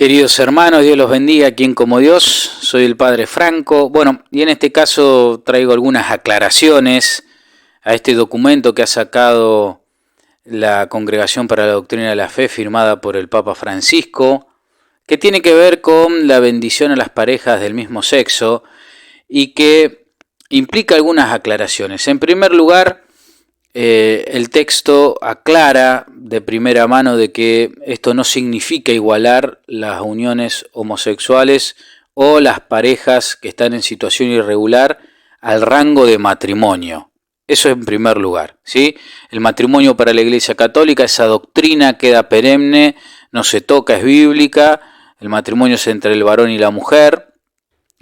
Queridos hermanos, Dios los bendiga, quien como Dios, soy el Padre Franco. Bueno, y en este caso traigo algunas aclaraciones a este documento que ha sacado la Congregación para la Doctrina de la Fe, firmada por el Papa Francisco, que tiene que ver con la bendición a las parejas del mismo sexo y que implica algunas aclaraciones. En primer lugar, el texto aclara de primera mano de que esto no significa igualar las uniones homosexuales o las parejas que están en situación irregular al rango de matrimonio. Eso en primer lugar, ¿sí? El matrimonio para la Iglesia Católica, esa doctrina queda perenne, no se toca, es bíblica. El matrimonio es entre el varón y la mujer.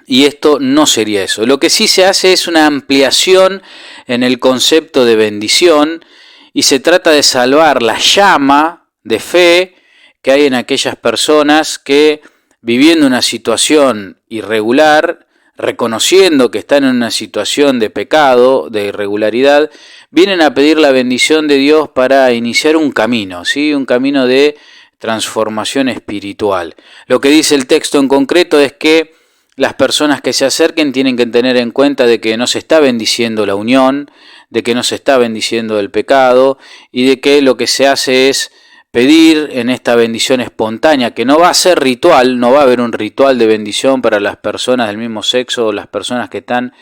Y esto no sería eso. Lo que sí se hace es una ampliación en el concepto de bendición y se trata de salvar la llama de fe que hay en aquellas personas que, viviendo una situación irregular, reconociendo que están en una situación de pecado, de irregularidad, vienen a pedir la bendición de Dios para iniciar un camino, ¿sí? Un camino de transformación espiritual. Lo que dice el texto en concreto es que las personas que se acerquen tienen que tener en cuenta de que no se está bendiciendo la unión, de que no se está bendiciendo el pecado y de que lo que se hace es pedir en esta bendición espontánea, que no va a ser ritual, no va a haber un ritual de bendición para las personas del mismo sexo o las personas que están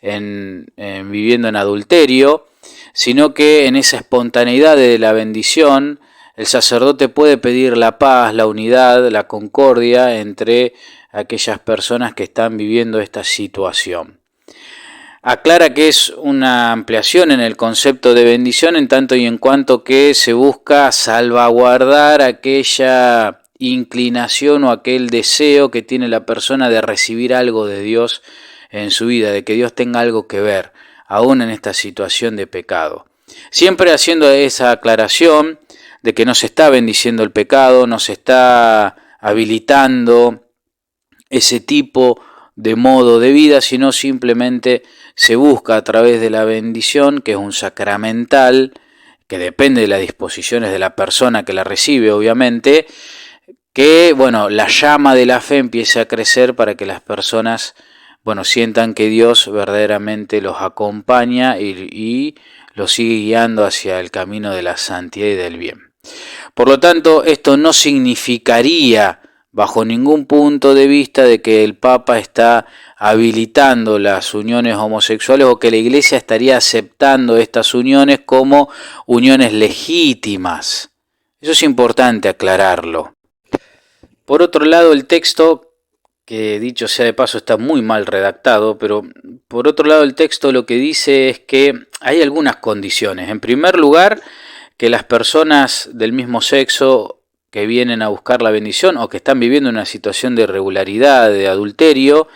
viviendo en adulterio, sino que en esa espontaneidad de la bendición el sacerdote puede pedir la paz, la unidad, la concordia entre aquellas personas que están viviendo esta situación. Aclara que es una ampliación en el concepto de bendición en tanto y en cuanto que se busca salvaguardar aquella inclinación o aquel deseo que tiene la persona de recibir algo de Dios en su vida, de que Dios tenga algo que ver, aún en esta situación de pecado. Siempre haciendo esa aclaración de que no se está bendiciendo el pecado, no se está habilitando ese tipo de modo de vida, sino simplemente se busca a través de la bendición, que es un sacramental, que depende de las disposiciones de la persona que la recibe, obviamente, que la llama de la fe empiece a crecer para que las personas sientan que Dios verdaderamente los acompaña y los sigue guiando hacia el camino de la santidad y del bien. Por lo tanto, esto no significaría bajo ningún punto de vista de que el Papa está habilitando las uniones homosexuales o que la Iglesia estaría aceptando estas uniones como uniones legítimas. Eso es importante aclararlo. Por otro lado, el texto, que dicho sea de paso está muy mal redactado, pero por otro lado el texto lo que dice es que hay algunas condiciones. En primer lugar, que las personas del mismo sexo que vienen a buscar la bendición o que están viviendo una situación de irregularidad, de adulterio,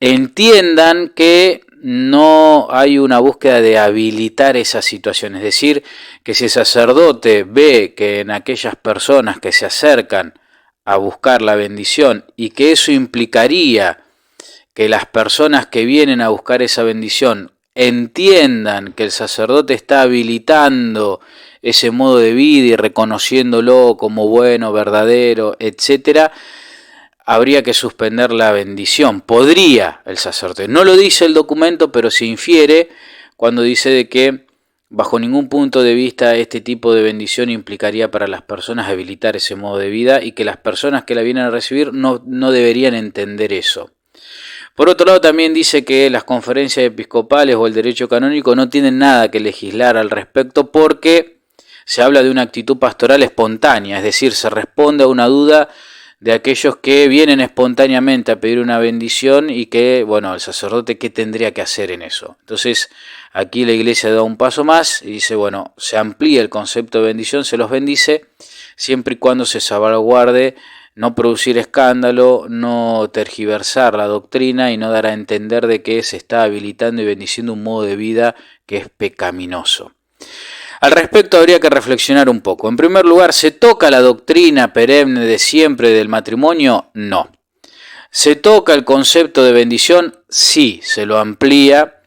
entiendan que no hay una búsqueda de habilitar esa situación. Es decir, que si el sacerdote ve que en aquellas personas que se acercan a buscar la bendición y que eso implicaría que las personas que vienen a buscar esa bendición entiendan que el sacerdote está habilitando ese modo de vida y reconociéndolo como bueno, verdadero, etc., habría que suspender la bendición. Podría el sacerdote. No lo dice el documento, pero se infiere cuando dice de que bajo ningún punto de vista este tipo de bendición implicaría para las personas habilitar ese modo de vida y que las personas que la vienen a recibir no deberían entender eso. Por otro lado, también dice que las conferencias episcopales o el derecho canónico no tienen nada que legislar al respecto porque se habla de una actitud pastoral espontánea, es decir, se responde a una duda de aquellos que vienen espontáneamente a pedir una bendición y que, el sacerdote, ¿qué tendría que hacer en eso? Entonces, aquí la Iglesia da un paso más y dice, se amplía el concepto de bendición, se los bendice, siempre y cuando se salvaguarde no producir escándalo, no tergiversar la doctrina y no dar a entender de que se está habilitando y bendiciendo un modo de vida que es pecaminoso. Al respecto habría que reflexionar un poco. En primer lugar, ¿se toca la doctrina perenne de siempre del matrimonio? No. ¿Se toca el concepto de bendición? Sí, se lo amplía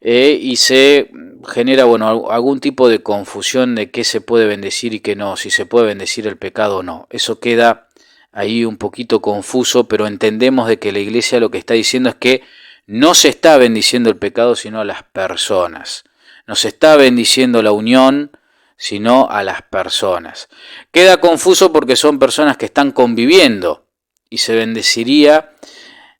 y se genera algún tipo de confusión de qué se puede bendecir y qué no, si se puede bendecir el pecado o no. Eso queda ahí un poquito confuso, pero entendemos de que la iglesia lo que está diciendo es que no se está bendiciendo el pecado, sino a las personas. No se está bendiciendo la unión, sino a las personas. Queda confuso porque son personas que están conviviendo y se bendeciría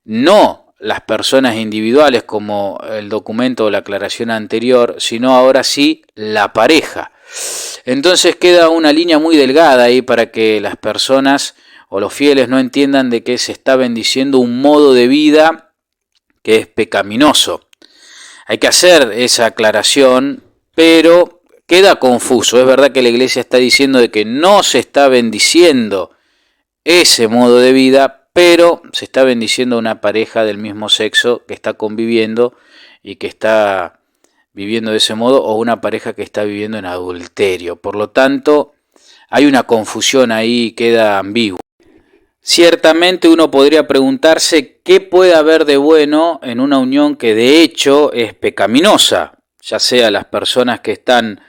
no las personas individuales como el documento o la aclaración anterior, sino ahora sí la pareja. Entonces queda una línea muy delgada ahí para que las personas o los fieles no entiendan de que se está bendiciendo un modo de vida que es pecaminoso. Hay que hacer esa aclaración, pero queda confuso. Es verdad que la iglesia está diciendo de que no se está bendiciendo ese modo de vida, pero se está bendiciendo a una pareja del mismo sexo que está conviviendo y que está viviendo de ese modo, o una pareja que está viviendo en adulterio. Por lo tanto, hay una confusión ahí, queda ambiguo. Ciertamente uno podría preguntarse qué puede haber de bueno en una unión que de hecho es pecaminosa, ya sea las personas que están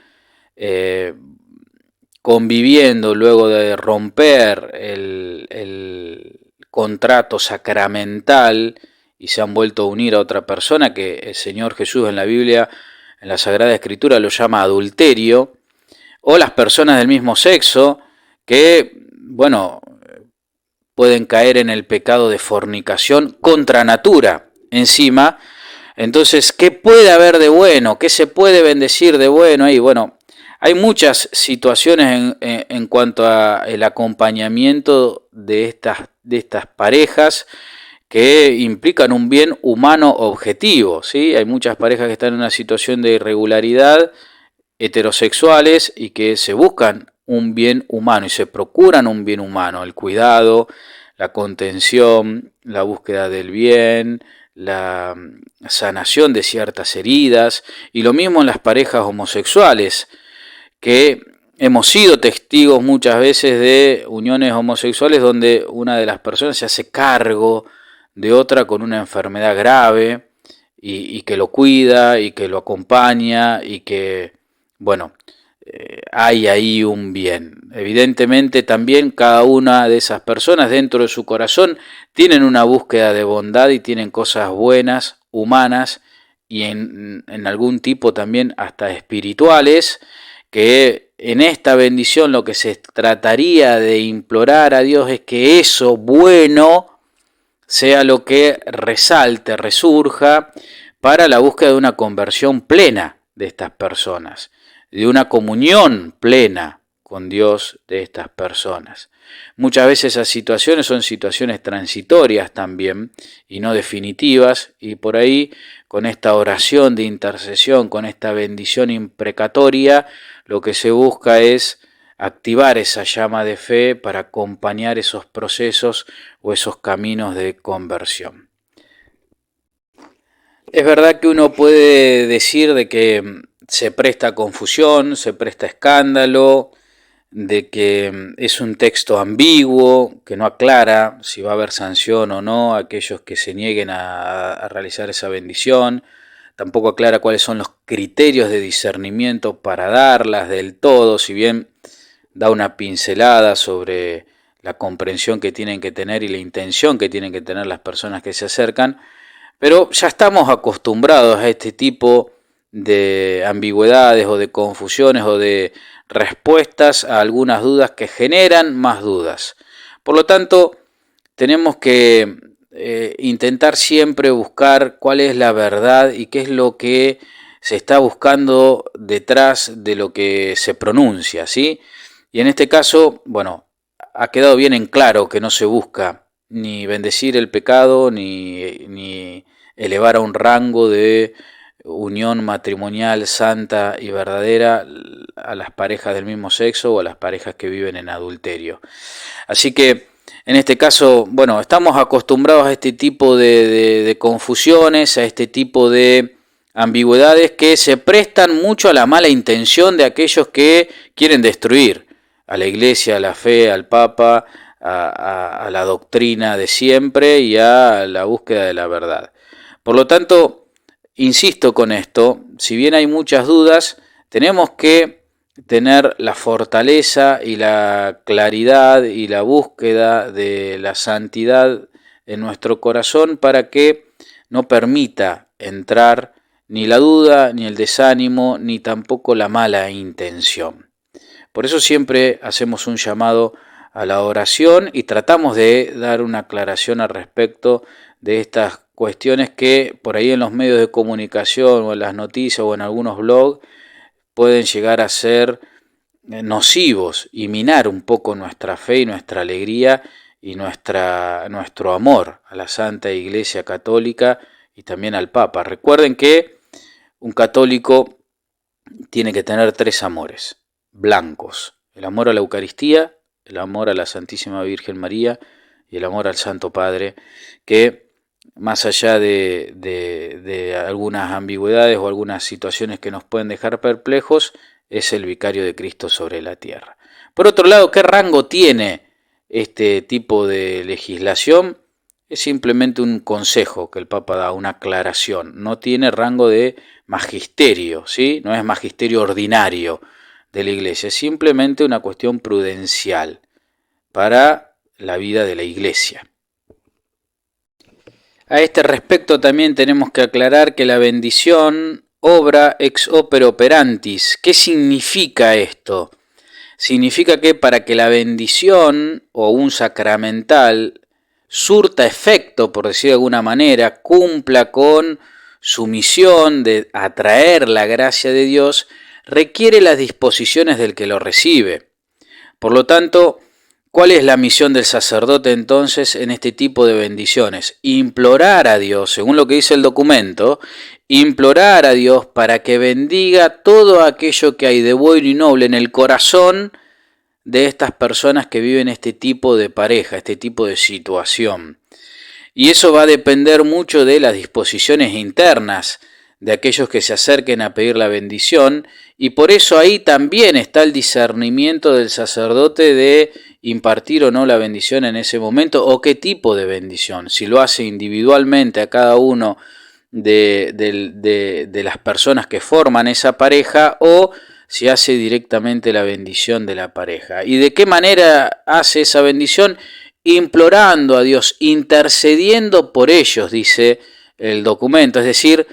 conviviendo luego de romper el contrato sacramental y se han vuelto a unir a otra persona, que el Señor Jesús en la Biblia, en la Sagrada Escritura, lo llama adulterio, o las personas del mismo sexo que, bueno, pueden caer en el pecado de fornicación contra natura encima. Entonces, ¿qué puede haber de bueno? ¿Qué se puede bendecir de bueno ahí? Bueno, hay muchas situaciones en cuanto al acompañamiento de estas parejas que implican un bien humano objetivo, ¿sí? Hay muchas parejas que están en una situación de irregularidad, heterosexuales, y que se buscan un bien humano y se procuran un bien humano, el cuidado, la contención, la búsqueda del bien, la sanación de ciertas heridas, y lo mismo en las parejas homosexuales, que hemos sido testigos muchas veces de uniones homosexuales donde una de las personas se hace cargo de otra con una enfermedad grave y que lo cuida y que lo acompaña y que, bueno, hay ahí un bien. Evidentemente también cada una de esas personas dentro de su corazón tienen una búsqueda de bondad y tienen cosas buenas, humanas y en algún tipo también hasta espirituales, que en esta bendición lo que se trataría de implorar a Dios es que eso bueno sea lo que resalte, resurja para la búsqueda de una conversión plena de estas personas, de una comunión plena con Dios de estas personas. Muchas veces esas situaciones son situaciones transitorias también y no definitivas, y por ahí con esta oración de intercesión, con esta bendición imprecatoria, lo que se busca es activar esa llama de fe para acompañar esos procesos o esos caminos de conversión. Es verdad que uno puede decir de que se presta confusión, se presta escándalo, de que es un texto ambiguo, que no aclara si va a haber sanción o no a aquellos que se nieguen a realizar esa bendición, tampoco aclara cuáles son los criterios de discernimiento para darlas del todo, si bien da una pincelada sobre la comprensión que tienen que tener y la intención que tienen que tener las personas que se acercan, pero ya estamos acostumbrados a este tipo de ambigüedades o de confusiones o de respuestas a algunas dudas que generan más dudas. Por lo tanto, tenemos que intentar siempre buscar cuál es la verdad y qué es lo que se está buscando detrás de lo que se pronuncia, ¿sí? Y en este caso, bueno, ha quedado bien en claro que no se busca ni bendecir el pecado, ni elevar a un rango de unión matrimonial santa y verdadera a las parejas del mismo sexo o a las parejas que viven en adulterio. Así que en este caso, bueno, estamos acostumbrados a este tipo de confusiones, a este tipo de ambigüedades que se prestan mucho a la mala intención de aquellos que quieren destruir a la iglesia, a la fe, al papa, a la doctrina de siempre y a la búsqueda de la verdad. Por lo tanto, insisto con esto, si bien hay muchas dudas, tenemos que tener la fortaleza y la claridad y la búsqueda de la santidad en nuestro corazón para que no permita entrar ni la duda, ni el desánimo, ni tampoco la mala intención. Por eso siempre hacemos un llamado a la oración y tratamos de dar una aclaración al respecto de estas cuestiones que por ahí en los medios de comunicación o en las noticias o en algunos blogs pueden llegar a ser nocivos y minar un poco nuestra fe y nuestra alegría y nuestro amor a la Santa Iglesia Católica y también al Papa. Recuerden que un católico tiene que tener 3 amores blancos: el amor a la Eucaristía, el amor a la Santísima Virgen María y el amor al Santo Padre, que más allá de algunas ambigüedades o algunas situaciones que nos pueden dejar perplejos, es el vicario de Cristo sobre la tierra. Por otro lado, ¿qué rango tiene este tipo de legislación? Es simplemente un consejo que el Papa da, una aclaración. No tiene rango de magisterio, ¿sí? No es magisterio ordinario de la Iglesia, es simplemente una cuestión prudencial para la vida de la Iglesia. A este respecto también tenemos que aclarar que la bendición obra ex opere operantis. ¿Qué significa esto? Significa que para que la bendición o un sacramental surta efecto, por decir de alguna manera, cumpla con su misión de atraer la gracia de Dios, requiere las disposiciones del que lo recibe. Por lo tanto, ¿cuál es la misión del sacerdote entonces en este tipo de bendiciones? Implorar a Dios, según lo que dice el documento, implorar a Dios para que bendiga todo aquello que hay de bueno y noble en el corazón de estas personas que viven este tipo de pareja, este tipo de situación. Y eso va a depender mucho de las disposiciones internas de aquellos que se acerquen a pedir la bendición, y por eso ahí también está el discernimiento del sacerdote de impartir o no la bendición en ese momento, o qué tipo de bendición, si lo hace individualmente a cada uno de las personas que forman esa pareja, o si hace directamente la bendición de la pareja. ¿Y de qué manera hace esa bendición? Implorando a Dios, intercediendo por ellos, dice el documento, es decir,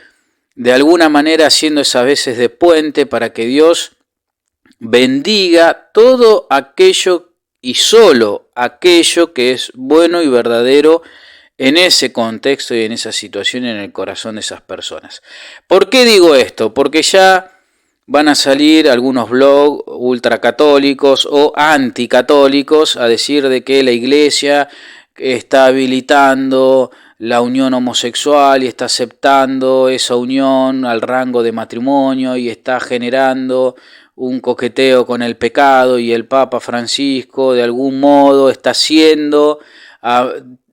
de alguna manera haciendo esas veces de puente para que Dios bendiga todo aquello y solo aquello que es bueno y verdadero en ese contexto y en esa situación en el corazón de esas personas. ¿Por qué digo esto? Porque ya van a salir algunos blogs ultracatólicos o anticatólicos a decir de que la Iglesia está habilitando la unión homosexual y está aceptando esa unión al rango de matrimonio y está generando un coqueteo con el pecado, y el Papa Francisco de algún modo está haciendo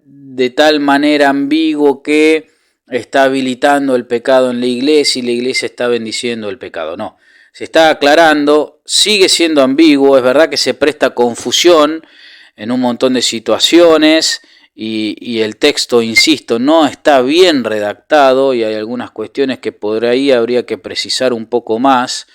de tal manera ambiguo que está habilitando el pecado en la Iglesia y la Iglesia está bendiciendo el pecado. No, se está aclarando, sigue siendo ambiguo, es verdad que se presta confusión en un montón de situaciones y el texto, insisto, no está bien redactado y hay algunas cuestiones que por ahí habría que precisar un poco más,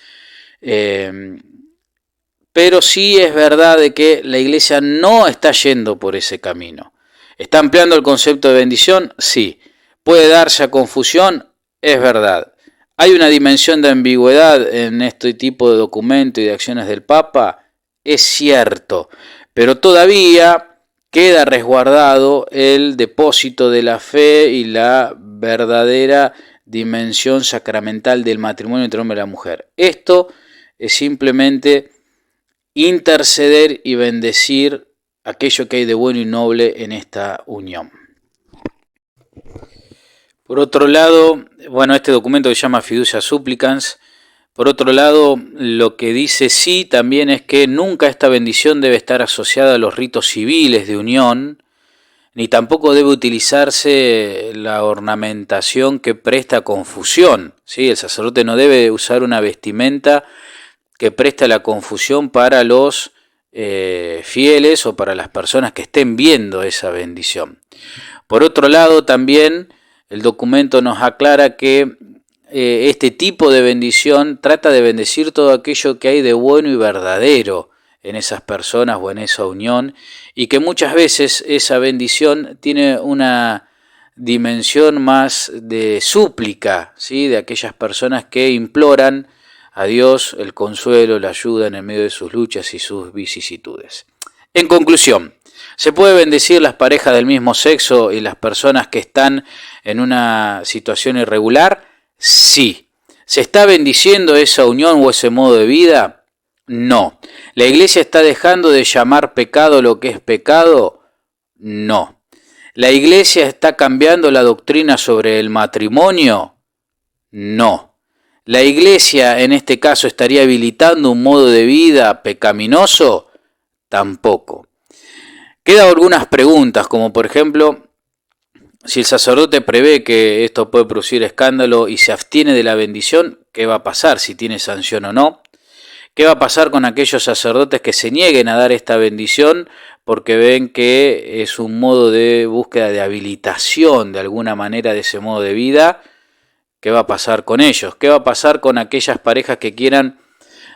pero sí es verdad de que la Iglesia no está yendo por ese camino. ¿Está ampliando el concepto de bendición? Sí. ¿Puede darse a confusión? Es verdad. ¿Hay una dimensión de ambigüedad en este tipo de documento y de acciones del Papa? Es cierto, pero todavía queda resguardado el depósito de la fe y la verdadera dimensión sacramental del matrimonio entre el hombre y la mujer. Esto es simplemente interceder y bendecir aquello que hay de bueno y noble en esta unión. Por otro lado, bueno, este documento que se llama Fiducia Supplicans. Por otro lado, lo que dice sí también es que nunca esta bendición debe estar asociada a los ritos civiles de unión, ni tampoco debe utilizarse la ornamentación que presta confusión. ¿Sí? El sacerdote no debe usar una vestimenta que presta la confusión para los fieles o para las personas que estén viendo esa bendición. Por otro lado, también el documento nos aclara que este tipo de bendición trata de bendecir todo aquello que hay de bueno y verdadero en esas personas o en esa unión, y que muchas veces esa bendición tiene una dimensión más de súplica, ¿sí? De aquellas personas que imploran a Dios el consuelo, la ayuda en el medio de sus luchas y sus vicisitudes. En conclusión, ¿se puede bendecir las parejas del mismo sexo y las personas que están en una situación irregular? Sí. ¿Se está bendiciendo esa unión o ese modo de vida? No. ¿La Iglesia está dejando de llamar pecado lo que es pecado? No. ¿La Iglesia está cambiando la doctrina sobre el matrimonio? No. ¿La Iglesia en este caso estaría habilitando un modo de vida pecaminoso? Tampoco. Quedan algunas preguntas, como por ejemplo, si el sacerdote prevé que esto puede producir escándalo y se abstiene de la bendición, ¿qué va a pasar? Si tiene sanción o no. ¿Qué va a pasar con aquellos sacerdotes que se nieguen a dar esta bendición porque ven que es un modo de búsqueda de habilitación de alguna manera de ese modo de vida? ¿Qué va a pasar con ellos? ¿Qué va a pasar con aquellas parejas que quieran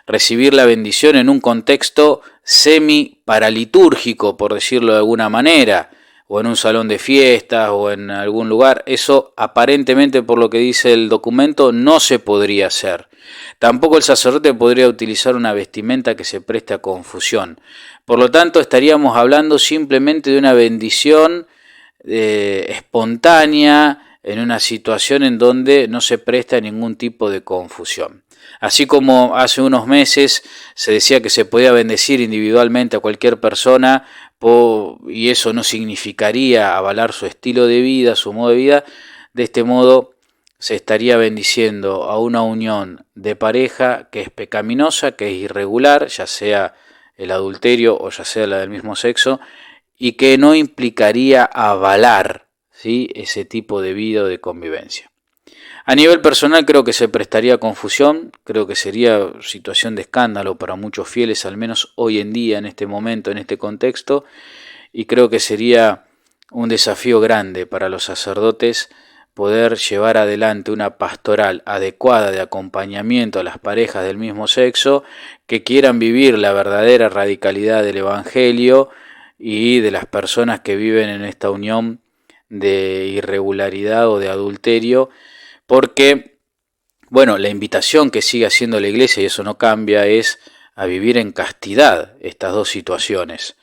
recibir la bendición en un contexto semi-paralitúrgico, por decirlo de alguna manera, o en un salón de fiestas o en algún lugar? Eso aparentemente, por lo que dice el documento, no se podría hacer. Tampoco el sacerdote podría utilizar una vestimenta que se preste a confusión. Por lo tanto, estaríamos hablando simplemente de una bendición espontánea en una situación en donde no se presta ningún tipo de confusión. Así como hace unos meses se decía que se podía bendecir individualmente a cualquier persona y eso no significaría avalar su estilo de vida, su modo de vida, de este modo se estaría bendiciendo a una unión de pareja que es pecaminosa, que es irregular, ya sea el adulterio o ya sea la del mismo sexo, y que no implicaría avalar, ¿sí?, ese tipo de vida o de convivencia. A nivel personal creo que se prestaría a confusión, creo que sería situación de escándalo para muchos fieles, al menos hoy en día, en este momento, en este contexto, y creo que sería un desafío grande para los sacerdotes poder llevar adelante una pastoral adecuada de acompañamiento a las parejas del mismo sexo que quieran vivir la verdadera radicalidad del Evangelio y de las personas que viven en esta unión de irregularidad o de adulterio, porque, bueno, la invitación que sigue haciendo la Iglesia, y eso no cambia, es a vivir en castidad estas dos situaciones,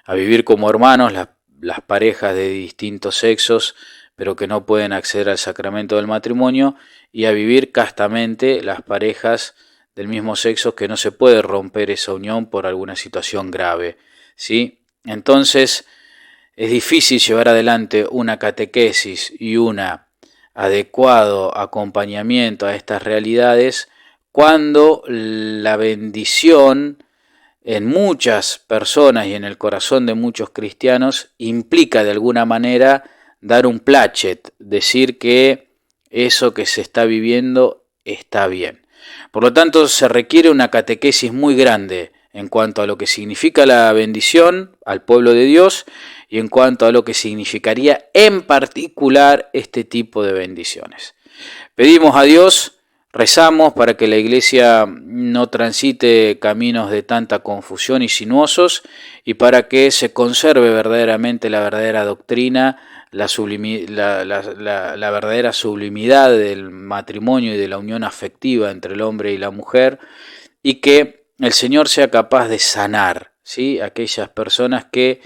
a vivir como hermanos las parejas de distintos sexos, pero que no pueden acceder al sacramento del matrimonio, y a vivir castamente las parejas del mismo sexo que no se puede romper esa unión por alguna situación grave, ¿sí? Entonces, es difícil llevar adelante una catequesis y un adecuado acompañamiento a estas realidades cuando la bendición en muchas personas y en el corazón de muchos cristianos implica de alguna manera dar un plachet, decir que eso que se está viviendo está bien. Por lo tanto, se requiere una catequesis muy grande en cuanto a lo que significa la bendición al pueblo de Dios y en cuanto a lo que significaría en particular este tipo de bendiciones. Pedimos a Dios, rezamos para que la Iglesia no transite caminos de tanta confusión y sinuosos, y para que se conserve verdaderamente la verdadera doctrina, la verdadera sublimidad del matrimonio y de la unión afectiva entre el hombre y la mujer, y que el Señor sea capaz de sanar, ¿sí?, aquellas personas que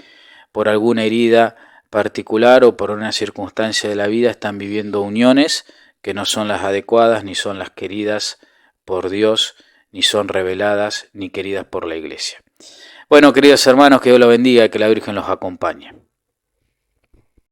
por alguna herida particular o por una circunstancia de la vida están viviendo uniones que no son las adecuadas, ni son las queridas por Dios, ni son reveladas, ni queridas por la Iglesia. Bueno, queridos hermanos, que Dios los bendiga y que la Virgen los acompañe.